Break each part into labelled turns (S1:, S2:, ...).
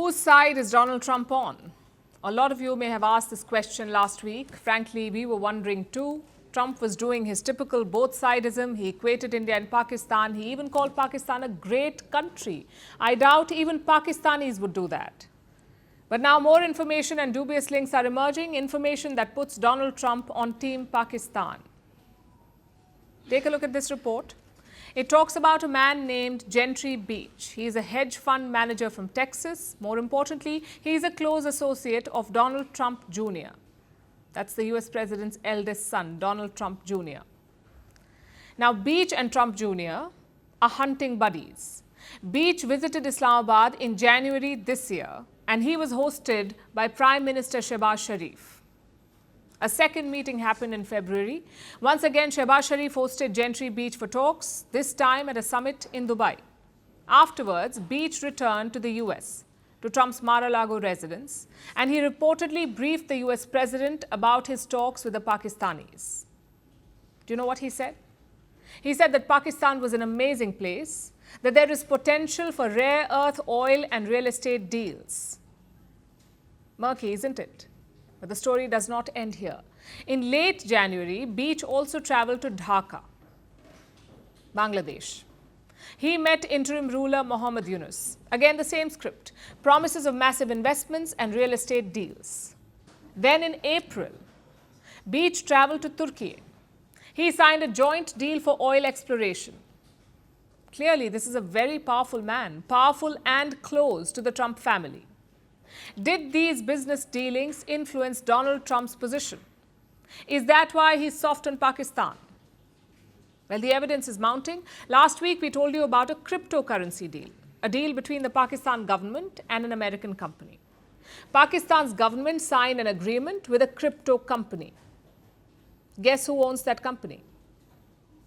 S1: Whose side is Donald Trump on? A lot of you may have asked this question last week. Frankly, we were wondering too. Trump was doing his typical both-sidism. He equated India and Pakistan. He even called Pakistan a great country. I doubt even Pakistanis would do that. But now more information and dubious links are emerging, information that puts Donald Trump on Team Pakistan. Take a look at this report. It talks about a man named Gentry Beach. He is a hedge fund manager from Texas. More importantly, he is a close associate of Donald Trump Jr. That's the US president's eldest son, Donald Trump Jr. Now, Beach and Trump Jr. are hunting buddies. Beach visited Islamabad in January this year, and he was hosted by Prime Minister Shehbaz Sharif. A second meeting happened in February. Once again, Shehbaz Sharif hosted Gentry Beach for talks, this time at a summit in Dubai. Afterwards, Beach returned to the US, to Trump's Mar-a-Lago residence, and he reportedly briefed the US president about his talks with the Pakistanis. Do you know what he said? He said that Pakistan was an amazing place, that there is potential for rare earth, oil, and real estate deals. Murky, isn't it? But the story does not end here. In late January, Beach also traveled to Dhaka, Bangladesh. He met interim ruler Mohammed Yunus. Again, the same script. Promises of massive investments and real estate deals. Then in April, Beach traveled to Turkey. He signed a joint deal for oil exploration. Clearly, this is a very powerful man, powerful and close to the Trump family. Did these business dealings influence Donald Trump's position? Is that why he's soft on Pakistan? Well, the evidence is mounting. Last week, we told you about a cryptocurrency deal, a deal between the Pakistan government and an American company. Pakistan's government signed an agreement with a crypto company. Guess who owns that company?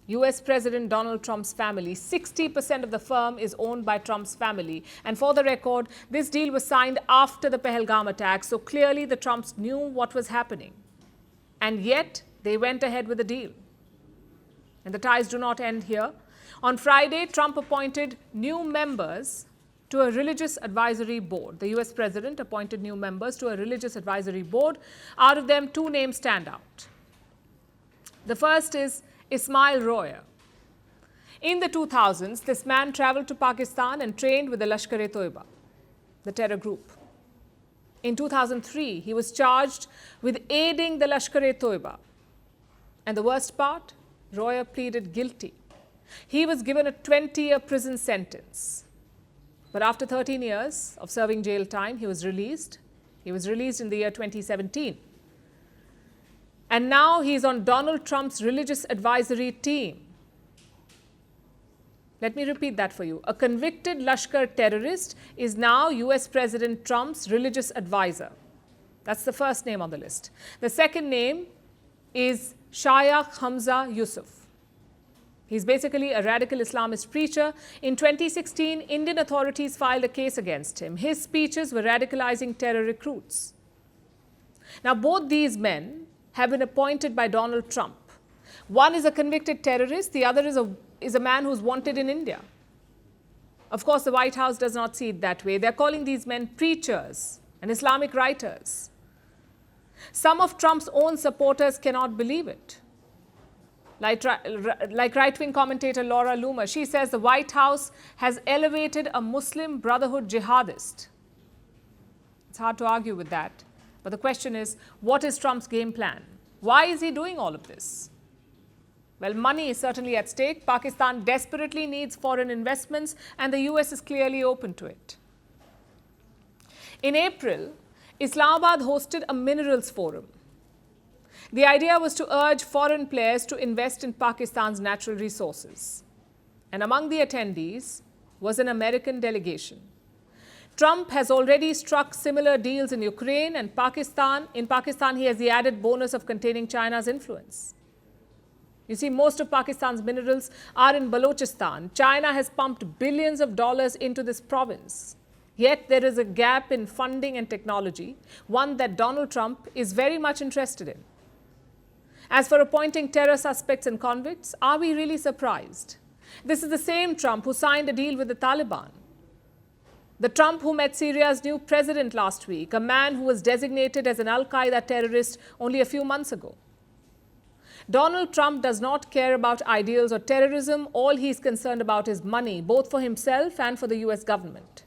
S1: US President Donald Trump's family. 60% of the firm is owned by Trump's family. And for the record, this deal was signed after the Pahalgam attack, so clearly the Trumps knew what was happening. And yet, they went ahead with the deal. And the ties do not end here. On Friday, Trump appointed new members to a religious advisory board. The US president appointed new members to a religious advisory board. Out of them, two names stand out. The first is Ismail Royer. In the 2000s, this man traveled to Pakistan and trained with the Lashkar-e-Toiba, the terror group. In 2003, he was charged with aiding the Lashkar-e-Toiba. And the worst part, Royer pleaded guilty. He was given a 20-year prison sentence. But after 13 years of serving jail time, he was released. He was released in the year 2017. And now he's on Donald Trump's religious advisory team. Let me repeat that for you. A convicted Lashkar terrorist is now US President Trump's religious advisor. That's the first name on the list. The second name is Shaykh Hamza Yusuf. He's basically a radical Islamist preacher. In 2016, Indian authorities filed a case against him. His speeches were radicalizing terror recruits. Now, both these men have been appointed by Donald Trump. One is a convicted terrorist, the other is a man who's wanted in India. Of course, the White House does not see it that way. They're calling these men preachers and Islamic writers. Some of Trump's own supporters cannot believe it. Like right-wing commentator Laura Loomer, she says the White House has elevated a Muslim Brotherhood jihadist. It's hard to argue with that. But the question is, what is Trump's game plan? Why is he doing all of this? Well, money is certainly at stake. Pakistan desperately needs foreign investments, and the US is clearly open to it. In April, Islamabad hosted a minerals forum. The idea was to urge foreign players to invest in Pakistan's natural resources. And among the attendees was an American delegation. Trump has already struck similar deals in Ukraine and Pakistan. In Pakistan, he has the added bonus of containing China's influence. You see, most of Pakistan's minerals are in Balochistan. China has pumped billions of dollars into this province. Yet there is a gap in funding and technology, one that Donald Trump is very much interested in. As for appointing terror suspects and convicts, are we really surprised? This is the same Trump who signed a deal with the Taliban. The Trump who met Syria's new president last week, a man who was designated as an Al-Qaeda terrorist only a few months ago. Donald Trump does not care about ideals or terrorism. All he's concerned about is money, both for himself and for the US government.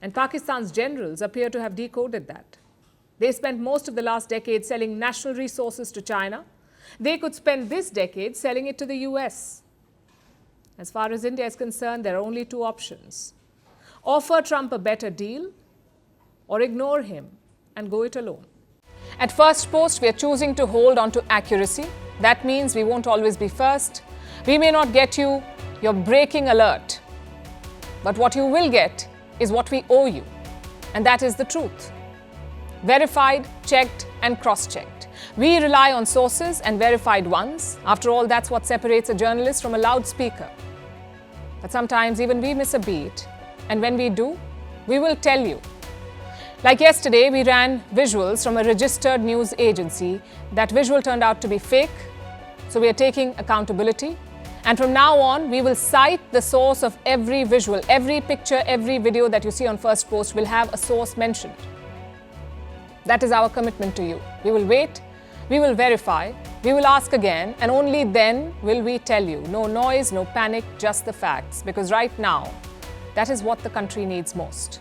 S1: And Pakistan's generals appear to have decoded that. They spent most of the last decade selling national resources to China. They could spend this decade selling it to the US. As far as India is concerned, there are only two options. Offer Trump a better deal or ignore him and go it alone. At Firstpost, we are choosing to hold on to accuracy. That means we won't always be first. We may not get you your breaking alert. But what you will get is what we owe you. And that is the truth. Verified, checked, and cross-checked. We rely on sources and verified ones. After all, that's what separates a journalist from a loudspeaker. But sometimes even we miss a beat. And when we do, we will tell you. Like yesterday, we ran visuals from a registered news agency. That visual turned out to be fake. So we are taking accountability. And from now on, we will cite the source of every visual. Every picture, every video that you see on Firstpost will have a source mentioned. That is our commitment to you. We will wait, we will verify, we will ask again, and only then will we tell you. No noise, no panic, just the facts. Because right now, that is what the country needs most.